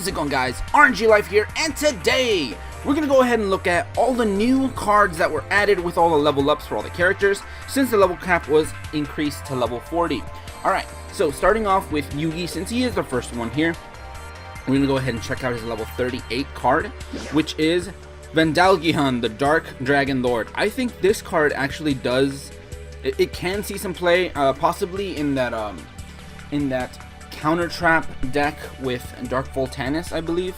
How's it going, guys? RNG Life here, and today we're gonna go ahead and look at all the new cards that were added with all the level ups for all the characters since the level cap was increased to level 40. Alright, so starting off with Yugi, since he is the first one here, we're gonna go ahead and check out his level 38 card, which is Banditkeith, the Dark Dragon Lord. I think this card actually does, it can see some play, possibly in that counter trap deck with Dark Voltanis, I believe,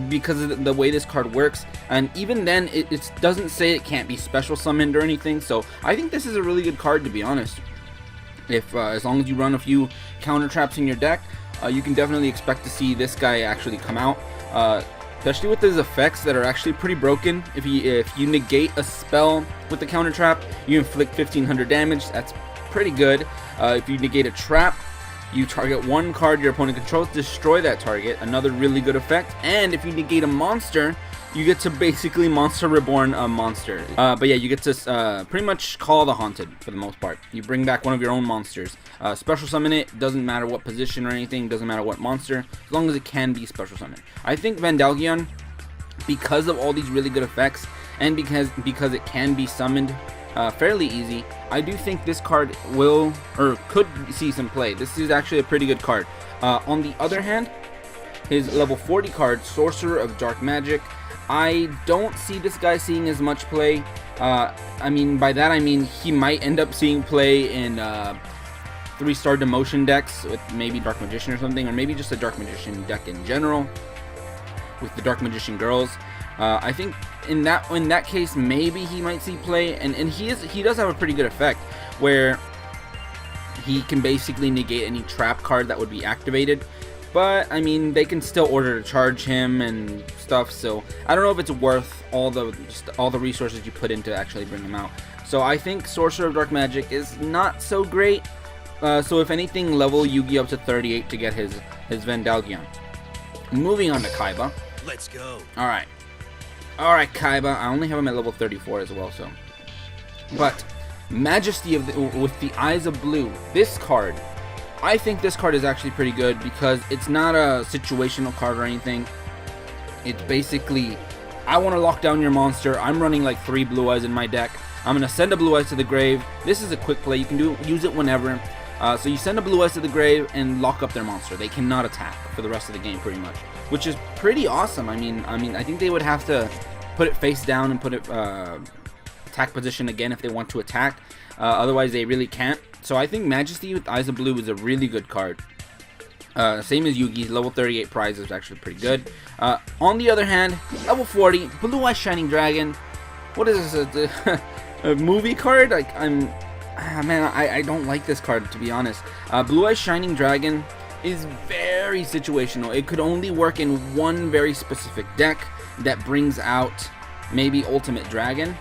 because of the way this card works. And even then, it doesn't say it can't be special summoned or anything. So I think this is a really good card, to be honest. If as long as you run a few counter traps in your deck, you can definitely expect to see this guy actually come out. Especially with his effects that are actually pretty broken. If you negate a spell with the counter trap, you inflict 1500 damage. That's pretty good. If you negate a trap, you target one card your opponent controls, destroy that target. Another really good effect. And if you negate a monster, you get to basically monster reborn a monster. But yeah, you get to pretty much call the haunted for the most part. You bring back one of your own monsters. Special summon it, doesn't matter what position or anything, doesn't matter what monster, as long as it can be special summoned. I think Banditkeith, because of all these really good effects, and because it can be summoned fairly easy, I do think this card will, or could see some play. This is actually a pretty good card. On the other hand, his level 40 card, Sorcerer of Dark Magic, I don't see this guy seeing as much play. I mean, by that I mean he might end up seeing play in 3-star demotion decks with maybe Dark Magician or something, or maybe just a Dark Magician deck in general with the Dark Magician girls. I think in that case, maybe he might see play, and he does have a pretty good effect where he can basically negate any trap card that would be activated. But I mean, they can still order to charge him and stuff, so I don't know if it's worth all the resources you put in to actually bring him out. So I think Sorcerer of Dark Magic is not so great. So if anything, level Yugi up to 38 to get his Banditkeith. Moving on to Kaiba. Let's go. Alright, Kaiba. I only have him at level 34 as well, so. But Majesty with the Eyes of Blue. This card, I think this card is actually pretty good because it's not a situational card or anything. It's basically, I want to lock down your monster. I'm running like 3 Blue Eyes in my deck. I'm going to send a Blue Eyes to the grave. This is a quick play. You can use it whenever. So you send a Blue Eyes to the grave and lock up their monster. They cannot attack for the rest of the game, pretty much, which is pretty awesome. I mean, I think they would have to put it face down and put it attack position again if they want to attack. Otherwise, they really can't. So I think Majesty with Eyes of Blue is a really good card. Same as Yugi's level 38 prize is actually pretty good. On the other hand, level 40 Blue Eyes Shining Dragon. What is this? A movie card? Like I don't like this card, to be honest. Blue Eyes Shining Dragon is very situational. It could only work in one very specific deck that brings out maybe Ultimate Dragon.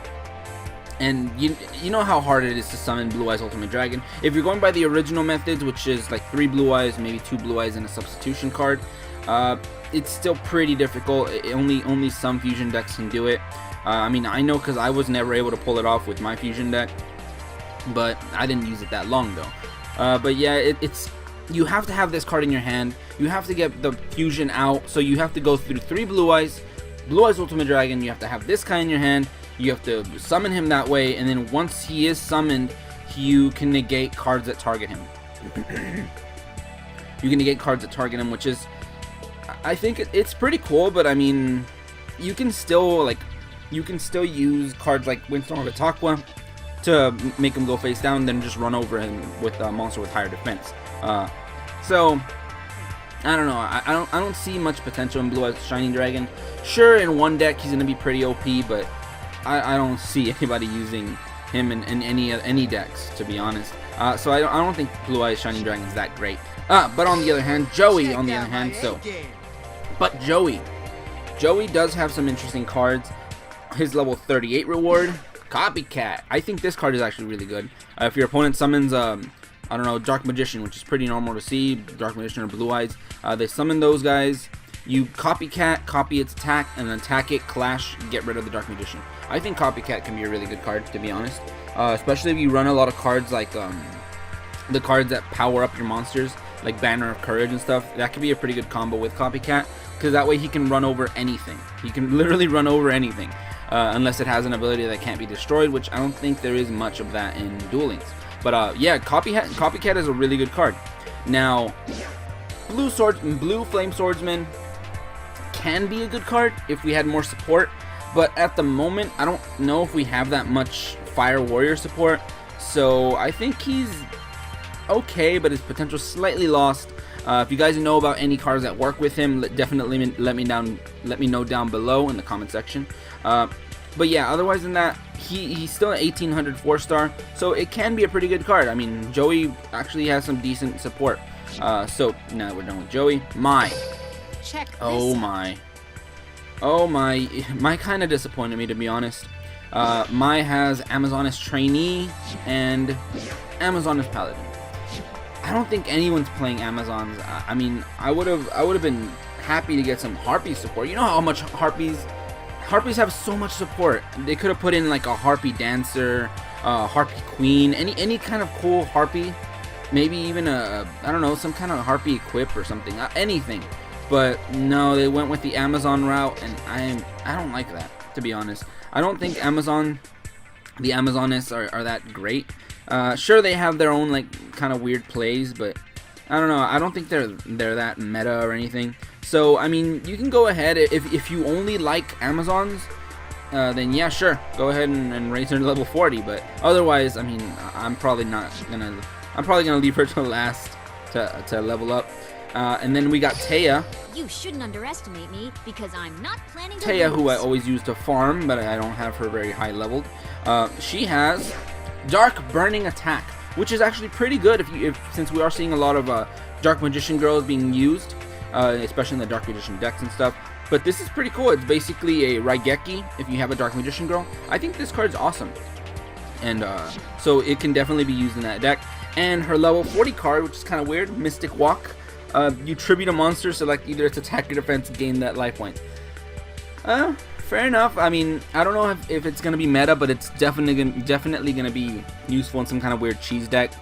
And you know how hard it is to summon Blue Eyes Ultimate Dragon. If you're going by the original methods, which is like 3 Blue Eyes, maybe 2 Blue Eyes and a substitution card, it's still pretty difficult. Only some fusion decks can do it. I mean, I know because I was never able to pull it off with my fusion deck, but I didn't use it that long though. But yeah, it's you have to have this card in your hand. You have to get the fusion out, so you have to go through 3 Blue Eyes Ultimate Dragon. You have to have this guy in your hand. You have to summon him that way, and then once he is summoned, you can negate cards that target him. You can negate cards that target him, which is, I think it's pretty cool. But I mean, you can still use cards like Windstorm of Itaqua to make him go face down, then just run over him with a monster with higher defense. So I don't know. I don't see much potential in Blue Eyes Shining Dragon. Sure, in one deck he's gonna be pretty OP, but I don't see anybody using him in any decks, to be honest. So I don't think Blue Eyes Shining Dragon is that great. But on the other hand, Joey, on the other hand, but Joey does have some interesting cards. His level 38 reward, Copycat. I think this card is actually really good. If your opponent summons, I don't know, Dark Magician, which is pretty normal to see, Dark Magician or Blue Eyes, they summon those guys. You Copycat, copy its attack, and then attack it, clash, get rid of the Dark Magician. I think Copycat can be a really good card, to be honest. Especially if you run a lot of cards like the cards that power up your monsters. like Banner of Courage and stuff, that could be a pretty good combo with Copycat, because that way he can run over anything. He can literally run over anything, unless it has an ability that can't be destroyed, which I don't think there is much of that in Duel Links. But yeah, Copycat is a really good card. Now, Blue Flame Swordsman can be a good card if we had more support, but at the moment I don't know if we have that much Fire Warrior support, so I think he's okay, but his potential slightly lost. If you guys know about any cards that work with him, definitely let me know down below in the comment section. But yeah, otherwise than that, he's still an 1800 4-star, so it can be a pretty good card. I mean, Joey actually has some decent support. So now we're done with Joey. Oh my kind of disappointed me, to be honest. Mai has Amazoness Trainee and Amazoness Paladin. I don't think anyone's playing Amazons. I mean, I would have been happy to get some Harpy support. You know how much Harpies have so much support. They could have put in like a Harpy Dancer, Harpy Queen, any kind of cool Harpy. Maybe even I don't know, some kind of Harpy equip or something, anything. But no, they went with the Amazon route, and I don't like that, to be honest. I don't think the Amazoness are that great. Sure, they have their own like kind of weird plays, but I don't know. I don't think they're that meta or anything. So I mean, you can go ahead if you only like Amazons, then yeah, sure, go ahead and raise her to level 40. But otherwise, I mean, I'm probably gonna leave her to last to level up. And then we got Taya. You shouldn't underestimate me because I'm not planning to Taya, lose. who I always use to farm, but I don't have her very high leveled. She has Dark Burning Attack, which is actually pretty good since we are seeing a lot of Dark Magician girls being used, especially in the Dark Magician decks and stuff. But this is pretty cool. It's basically a Raigeki if you have a Dark Magician girl. I think this card's awesome, and so it can definitely be used in that deck. And her level 40 card, which is kind of weird, Mystic Walk. You tribute a monster, select either its attack or defense, gain that life point. Fair enough. I mean, I don't know if it's gonna be meta, but it's definitely gonna be useful in some kind of weird cheese deck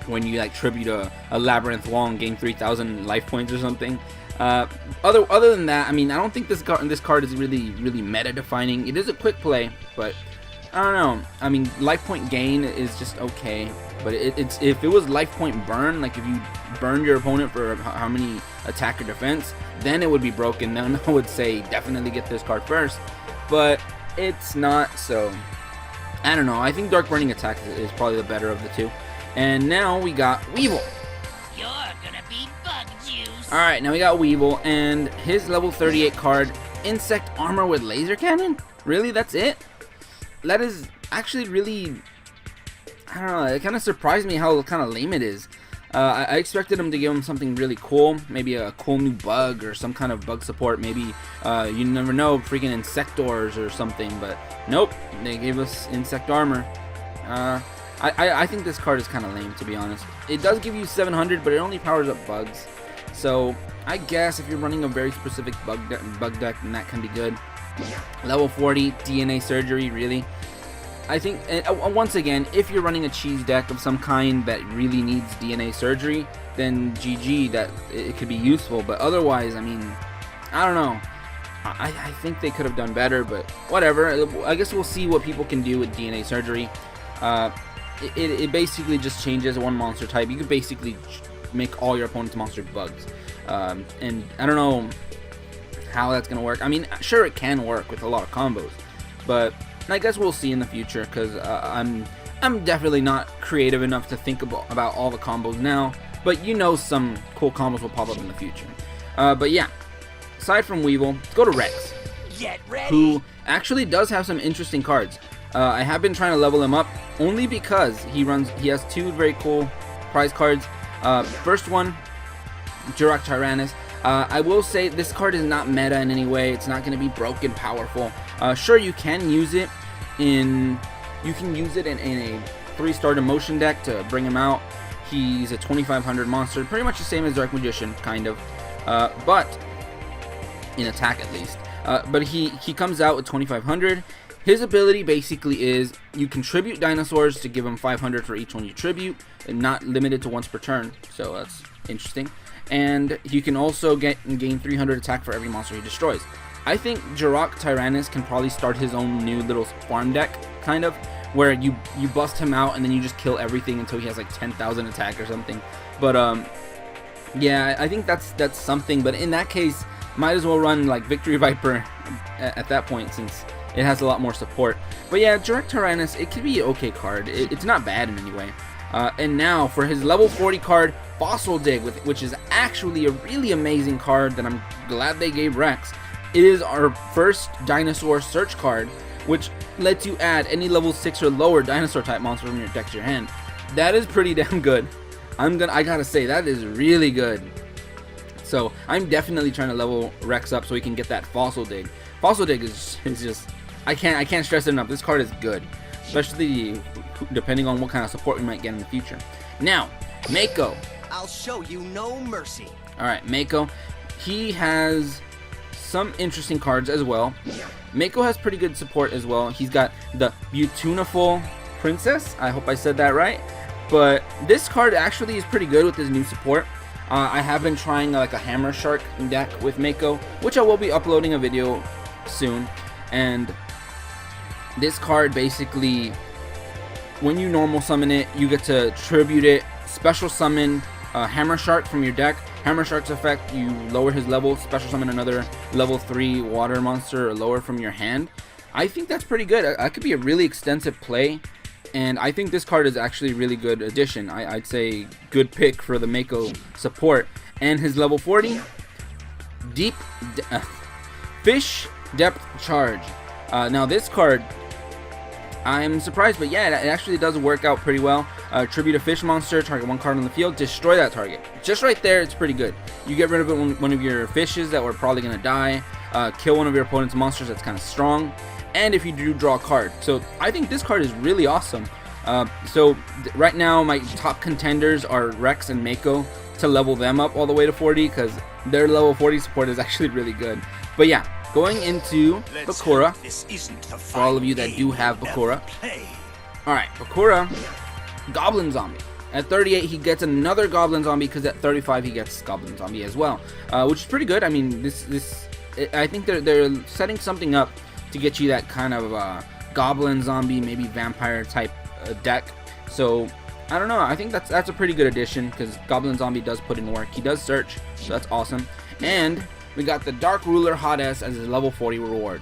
when you like tribute a Labyrinth Wall and gain 3,000 life points or something. Other than that, I mean, I don't think this card is really meta defining. It is a quick play, but I don't know. I mean, life point gain is just okay, but if it was life point burn, like if you burned your opponent for how many attack or defense, then it would be broken. Then I would say definitely get this card first, but it's not, so I don't know. I think Dark Burning Attack is probably the better of the two. And now we got Weevil. You're gonna be bug juice. Alright, now we got Weevil, and his level 38 card, Insect Armor with Laser Cannon? Really? That's it? That is actually really, I don't know, it kind of surprised me how kind of lame it is. I expected him to give him something really cool, maybe a cool new bug or some kind of bug support, maybe, you never know, freaking Insectors or something, but nope, they gave us Insect Armor. I think this card is kind of lame, to be honest. It does give you 700, but it only powers up bugs, so I guess if you're running a very specific bug deck, then that can be good. Level 40, DNA Surgery, really? I think, once again, if you're running a cheese deck of some kind that really needs DNA Surgery, then GG, that it could be useful, but otherwise, I mean, I don't know. I think they could have done better, but whatever. I guess we'll see what people can do with DNA Surgery. It basically just changes one monster type. You could basically make all your opponent's monsters bugs. And I don't know how that's gonna work. I mean, sure, it can work with a lot of combos, but I guess we'll see in the future, because I'm definitely not creative enough to think about all the combos now, but you know, some cool combos will pop up in the future. But yeah, aside from Weevil, let's go to Rex, who actually does have some interesting cards. I have been trying to level him up only because he has two very cool prize cards. First one, Jurok Tyrannus. I will say this card is not meta in any way. It's not going to be broken powerful. Sure, you can use it in a 3-star demotion deck to bring him out. He's a 2500 monster, pretty much the same as Dark Magician, kind of, but in attack at least. But he comes out with 2500. His ability basically is you contribute dinosaurs to give him 500 for each one you tribute, and not limited to once per turn, so that's interesting. And you can also gain 300 attack for every monster he destroys. I think Jirok Tyrannus can probably start his own new little farm deck, kind of, where you bust him out and then you just kill everything until he has like 10,000 attack or something. But yeah, I think that's something. But in that case, might as well run like Victory Viper at that point, since it has a lot more support. But yeah, Jirok Tyrannus, it could be an okay card. It's not bad in any way. And now for his level 40 card, Fossil Dig, which is actually a really amazing card that I'm glad they gave Rex. It is our first dinosaur search card, which lets you add any level 6 or lower dinosaur type monster from your deck to your hand. That is pretty damn good. I gotta say, that is really good. So I'm definitely trying to level Rex up so he can get that Fossil Dig. Fossil Dig is just, I can't stress it enough. This card is good, especially depending on what kind of support we might get in the future. Now, Mako. I'll show you no mercy. Alright, Mako. He has some interesting cards as well. Mako has pretty good support as well. He's got the Beautiful Princess. I hope I said that right. But this card actually is pretty good with his new support. I have been trying like a Hammer Shark deck with Mako, which I will be uploading a video soon. And this card basically, when you normal summon it, you get to tribute it, special summon Hammer Shark from your deck. Hammer Shark's effect, you lower his level, special summon another level 3 water monster or lower from your hand. I think that's pretty good. That could be a really extensive play, and I think this card is actually a really good addition. I'd say good pick for the Mako support. And his level 40, Fish Depth Charge. Now this card, I'm surprised, but yeah, it actually does work out pretty well. Tribute a fish monster, target one card on the field, destroy that target. Just right there, it's pretty good. You get rid of one of your fishes that were probably going to die, kill one of your opponent's monsters that's kind of strong, and if you do, draw a card. So I think this card is really awesome. Right now, my top contenders are Rex and Mako to level them up all the way to 40, because their level 40 support is actually really good. But yeah, going into Bakura, for all of you that do have Bakura. Alright, Bakura, Goblin Zombie. At 38, he gets another Goblin Zombie, because at 35, he gets Goblin Zombie as well, which is pretty good. I mean, I think they're setting something up to get you that kind of Goblin Zombie, maybe vampire type deck. So I don't know. I think that's a pretty good addition, because Goblin Zombie does put in work. He does search, so that's awesome. And we got the Dark Ruler Hot S as his level 40 reward,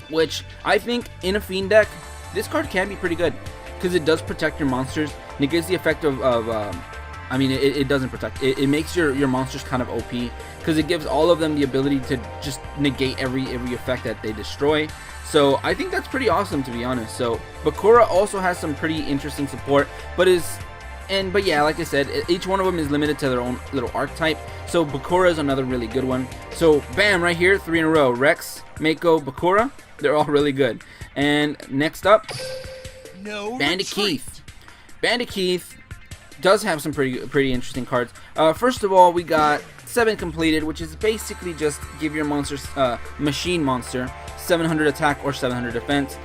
which I think in a Fiend deck, this card can be pretty good, because it does protect your monsters. Negates the effect of I mean, it doesn't protect. It makes your monsters kind of OP, because it gives all of them the ability to just negate every effect that they destroy. So I think that's pretty awesome, to be honest. So Bakura also has some pretty interesting support, but yeah, like I said, each one of them is limited to their own little archetype. So Bakura is another really good one. So bam, right here, 3 in a row: Rex, Mako, Bakura. They're all really good. And next up, Banditkeith. Banditkeith does have some pretty interesting cards. First of all, we got 7 completed, which is basically just give your monsters machine monster 700 attack or 700 defense.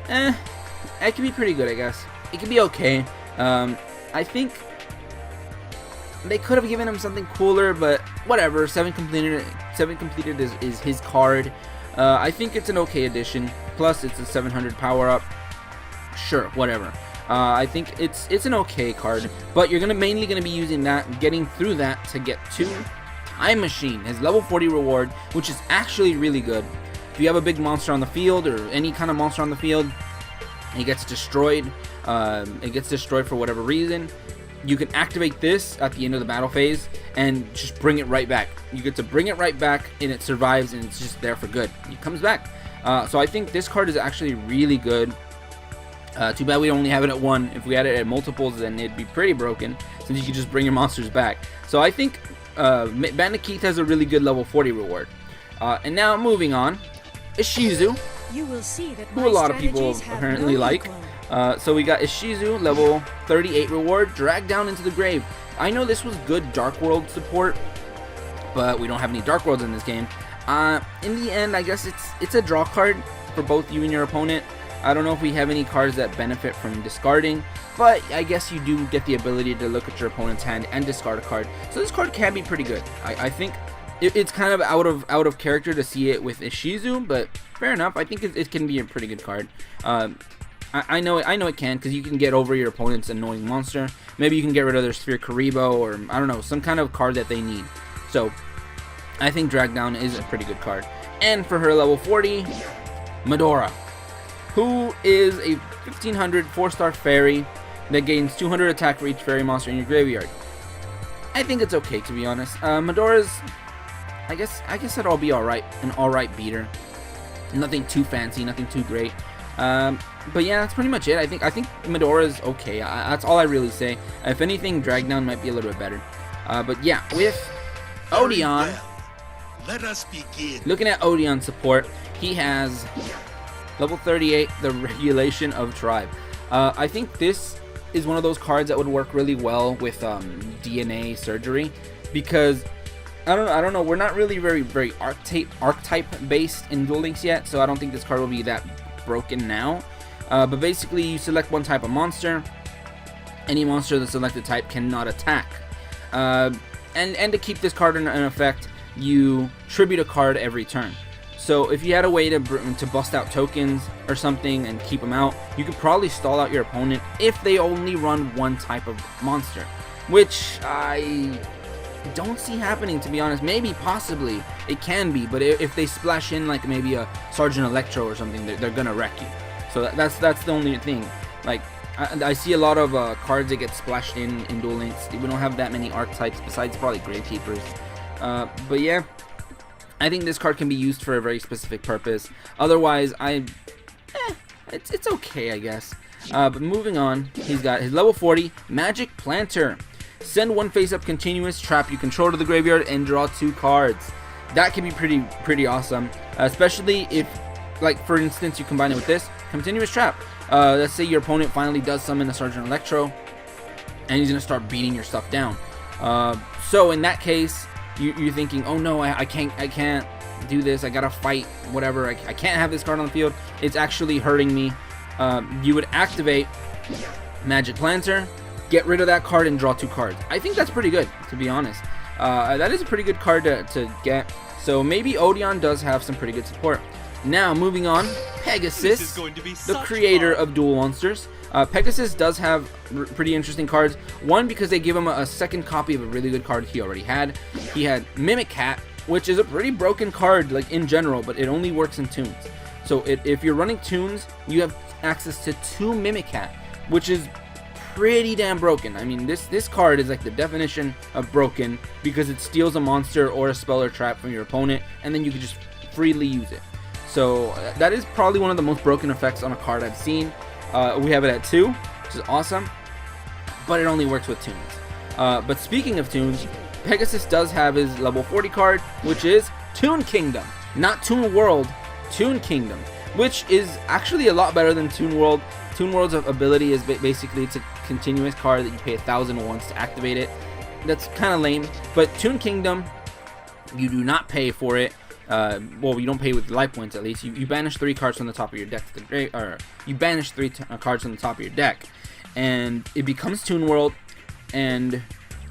It can be pretty good, I guess. It can be okay. I think they could have given him something cooler, but whatever. 7 completed is his card. I think it's an okay addition. Plus, it's a 700 power up. Sure, whatever. I think it's an okay card, but you're mainly gonna be using that, getting through that to get to Time Machine, his level 40 reward, which is actually really good. If you have a big monster on the field, or any kind of monster on the field, it gets destroyed. It gets destroyed for whatever reason. You can activate this at the end of the battle phase and just bring it right back. You get to bring it right back, and it survives, and it's just there for good. It comes back. So I think this card is actually really good. Too bad we only have it at 1. If we had it at multiples, then it'd be pretty broken, since you could just bring your monsters back. So I think Banditkeith has a really good level 40 reward. And now moving on, Shizue, who a lot of people apparently like. So we got Shizue, level 38 reward, Drag Down into the Grave. I know this was good Dark World support, but we don't have any Dark Worlds in this game. In the end, I guess it's a draw card. for both you and your opponent. I don't know if we have any cards that benefit from discarding, but I guess you do get the ability to look at your opponent's hand and discard a card. So this card can be pretty good. I think it's kind of out of character to see it with Shizue, but fair enough. I think it can be a pretty good card. I know it can, because you can get over your opponent's annoying monster. Maybe you can get rid of their Sphere Karibo, or I don't know, some kind of card that they need. So I think Drag Down is a pretty good card. And for her level 40, Medora, who is a 1500 4-star fairy that gains 200 attack for each fairy monster in your graveyard. I think it's okay, to be honest. Medora's, I guess it'll be alright, an alright beater. Nothing too fancy, nothing too great. But yeah, that's pretty much it. I think Medora's okay. That's all I really say. If anything, Drag Down might be a little bit better. But yeah, with Odeon, let us begin. Looking at Odeon support, he has level 38, the Regulation of Tribe. I think this is one of those cards that would work really well with DNA surgery, because I don't know, we're not really very archetype based in Duel Links yet, so I don't think this card will be that broken now. But basically, you select one type of monster. Any monster of the selected type cannot attack. And to keep this card in effect, you tribute a card every turn. So if you had a way to bust out tokens or something and keep them out, you could probably stall out your opponent if they only run one type of monster, which I don't see happening, to be honest. Maybe, possibly, it can be, but if they splash in like maybe a Sergeant Electro or something, they're gonna wreck you. So that's the only thing. Like, I see a lot of cards that get splashed in Duel Links. We don't have that many archetypes besides probably Gravekeepers. But yeah, I think this card can be used for a very specific purpose. Otherwise, it's okay, I guess. But moving on, he's got his level 40 Magic Planter. Send one face-up continuous trap you control to the graveyard and draw 2 cards. That can be pretty awesome, especially if, like, for instance, you combine it with this continuous trap. Let's say your opponent finally does summon a Sergeant Electro, and he's gonna start beating your stuff down. So in that case, you're thinking, oh no, I can't do this. I gotta fight, whatever. I can't have this card on the field. It's actually hurting me. You would activate Magic Planter, get rid of that card, and draw 2 cards. I think that's pretty good, to be honest. That is a pretty good card to get. So maybe Odeon does have some pretty good support. Now, moving on, Pegasus, the creator of Duel Monsters. Pegasus does have pretty interesting cards. One, because they give him a second copy of a really good card he already had. He had Mimic Cat, which is a pretty broken card, like, in general, but it only works in tunes. So if you're running tunes, you have access to 2 Mimic Cat, which is pretty damn broken. I mean, this card is like the definition of broken, because it steals a monster or a spell or trap from your opponent, and then you can just freely use it. So that is probably one of the most broken effects on a card I've seen. We have it at 2, which is awesome, but it only works with tunes. But speaking of tunes, Pegasus does have his level 40 card, which is Toon Kingdom. Not Toon World, Toon Kingdom, which is actually a lot better than Toon World. Toon World's ability is basically, it's a continuous card that you pay 1,000 once to activate it. That's kind of lame, but Toon Kingdom, you do not pay for it. Well, you don't pay with life points, at least. You banish 3 cards from the top of your deck, or you banish 3 cards from the top of your deck, and it becomes Toon World, and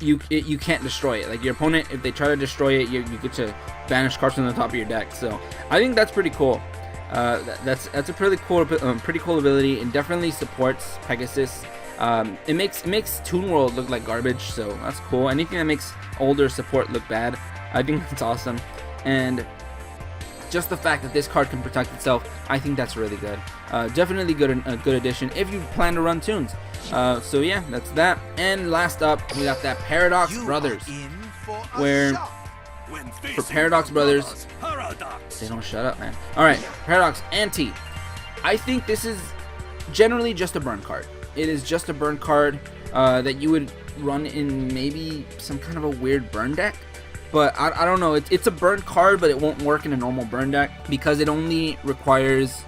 you can't destroy it. Like, your opponent, if they try to destroy it, you get to banish cards from the top of your deck. So I think that's pretty cool. That's a pretty cool ability, and definitely supports Pegasus. It makes Toon World look like garbage, so that's cool. Anything that makes older support look bad, I think that's awesome. And just the fact that this card can protect itself, I think that's really good. Definitely a good addition if you plan to run tunes. So yeah, that's that. And last up, we got that Paradox Brothers, where for Paradox Brothers, they don't shut up, man. Alright, Paradox Anti. I think this is generally just a burn card. It is just a burn card that you would run in maybe some kind of a weird burn deck. But I don't know, it's a burn card, but it won't work in a normal burn deck, because it only requires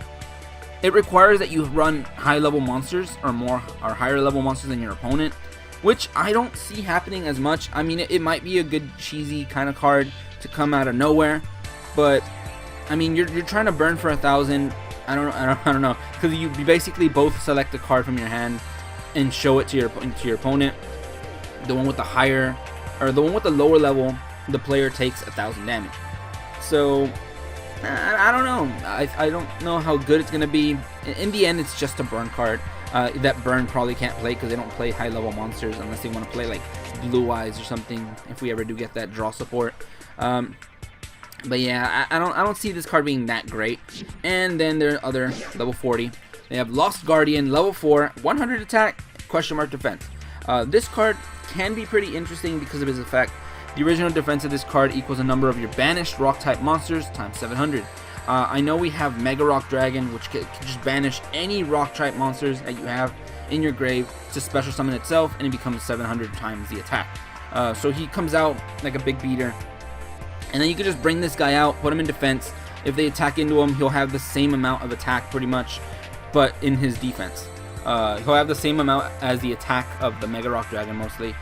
that you run high level monsters or higher level monsters than your opponent, which I don't see happening as much. I mean, it might be a good cheesy kind of card to come out of nowhere, but I mean, you're trying to burn for 1,000. I don't know, because you basically both select a card from your hand and show it to your opponent. The one with the higher, or the one with the lower level, the player takes 1,000 damage. So I don't know. I don't know how good it's gonna be. In the end, it's just a burn card. That burn probably can't play because they don't play high level monsters unless they want to play like Blue Eyes or something. If we ever do get that draw support. But yeah, I don't see this card being that great. And then there are other level 40. They have Lost Guardian, level 4, 100 attack, question mark defense. This card can be pretty interesting because of its effect. The original defense of this card equals a number of your banished rock type monsters times 700. I know we have Mega Rock Dragon, which can just banish any rock type monsters that you have in your grave. It's a special summon itself, and it becomes 700 times the attack. So he comes out like a big beater. And then you can just bring this guy out, put him in defense. If they attack into him, he'll have the same amount of attack pretty much, but in his defense. He'll have the same amount as the attack of the Mega Rock Dragon mostly.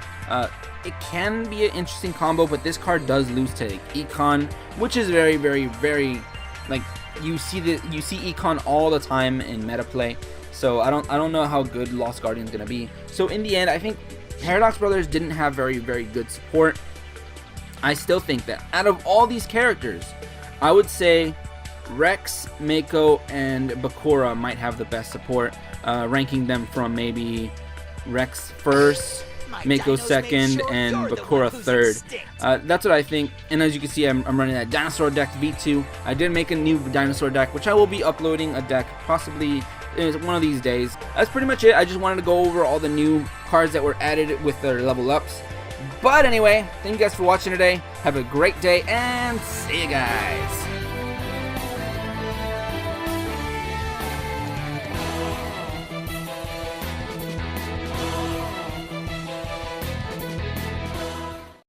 It can be an interesting combo, but this card does lose to Econ, which is very, very, very, like, you see Econ all the time in meta play. So I don't know how good Lost Guardian is gonna be. So in the end, I think Paradox Brothers didn't have very, very good support. I still think that out of all these characters, I would say Rex, Mako, and Bakura might have the best support, ranking them from maybe Rex first, Mako second, and Bakura third. That's what I think. And as you can see, I'm running that dinosaur deck V2. I did make a new dinosaur deck, which I will be uploading a deck possibly one of these days. That's pretty much it. I just wanted to go over all the new cards that were added with their level ups. But anyway, thank you guys for watching today. Have a great day, and see you guys.